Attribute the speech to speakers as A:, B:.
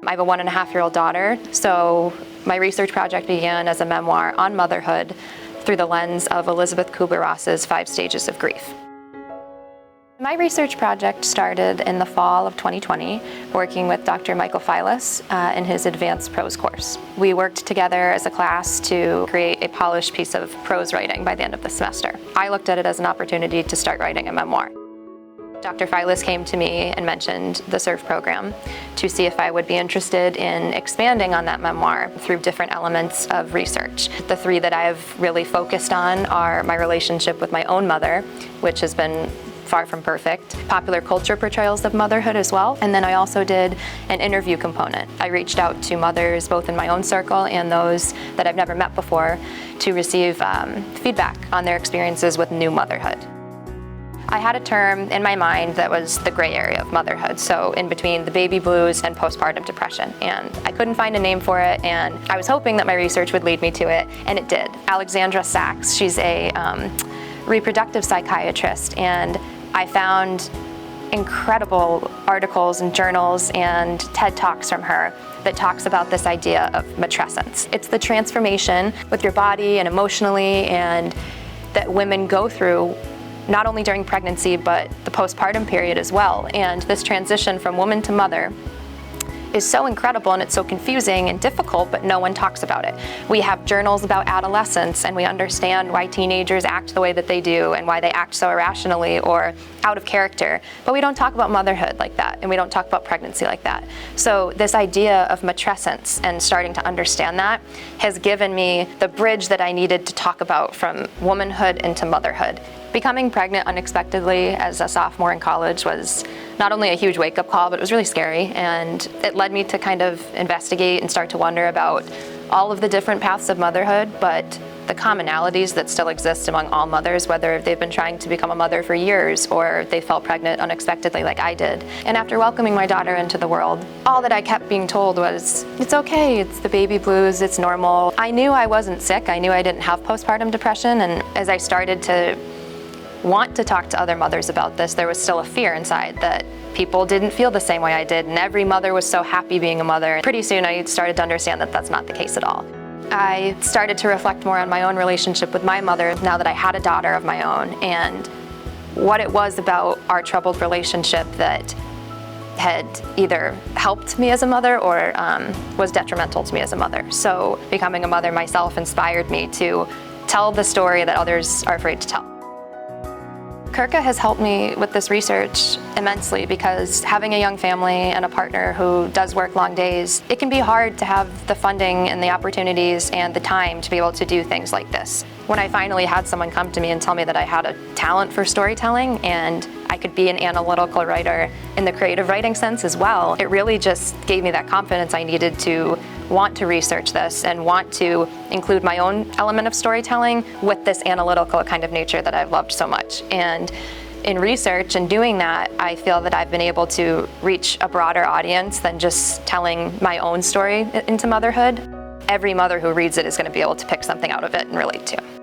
A: I have a 1.5-year-old daughter, so my research project began as a memoir on motherhood through the lens of Elisabeth Kübler-Ross's 5 Stages of Grief. My research project started in the fall of 2020, working with Dr. Michael Filas in his advanced prose course. We worked together as a class to create a polished piece of prose writing by the end of the semester. I looked at it as an opportunity to start writing a memoir. Dr. Filas came to me and mentioned the SURF program to see if I would be interested in expanding on that memoir through different elements of research. The 3 that I've really focused on are my relationship with my own mother, which has been far from perfect, popular culture portrayals of motherhood as well, and then I also did an interview component. I reached out to mothers both in my own circle and those that I've never met before to receive feedback on their experiences with new motherhood. I had a term in my mind that was the gray area of motherhood, so in between the baby blues and postpartum depression, and I couldn't find a name for it, and I was hoping that my research would lead me to it, and it did. Alexandra Sachs, she's a reproductive psychiatrist, and I found incredible articles and journals and TED Talks from her that talks about this idea of matrescence. It's the transformation with your body and emotionally and that women go through not only during pregnancy but the postpartum period as well. And this transition from woman to mother is so incredible and it's so confusing and difficult, but no one talks about it. We have journals about adolescence and we understand why teenagers act the way that they do and why they act so irrationally or out of character, but we don't talk about motherhood like that and we don't talk about pregnancy like that. So this idea of matrescence and starting to understand that has given me the bridge that I needed to talk about from womanhood into motherhood. Becoming pregnant unexpectedly as a sophomore in college was not only a huge wake-up call, but it was really scary, and it led me to kind of investigate and start to wonder about all of the different paths of motherhood, but the commonalities that still exist among all mothers, whether they've been trying to become a mother for years or they fell pregnant unexpectedly like I did. And after welcoming my daughter into the world, all that I kept being told was, it's okay, it's the baby blues, it's normal. I knew I wasn't sick, I knew I didn't have postpartum depression, and as I started to want to talk to other mothers about this, there was still a fear inside that people didn't feel the same way I did, and every mother was so happy being a mother. Pretty soon I started to understand that that's not the case at all. I started to reflect more on my own relationship with my mother now that I had a daughter of my own, and what it was about our troubled relationship that had either helped me as a mother or was detrimental to me as a mother. So becoming a mother myself inspired me to tell the story that others are afraid to tell. Kirka has helped me with this research immensely because having a young family and a partner who does work long days, it can be hard to have the funding and the opportunities and the time to be able to do things like this. When I finally had someone come to me and tell me that I had a talent for storytelling and I could be an analytical writer in the creative writing sense as well, it really just gave me that confidence I needed to want to research this and want to include my own element of storytelling with this analytical kind of nature that I've loved so much. And in research and doing that, I feel that I've been able to reach a broader audience than just telling my own story into motherhood. Every mother who reads it is going to be able to pick something out of it and relate to.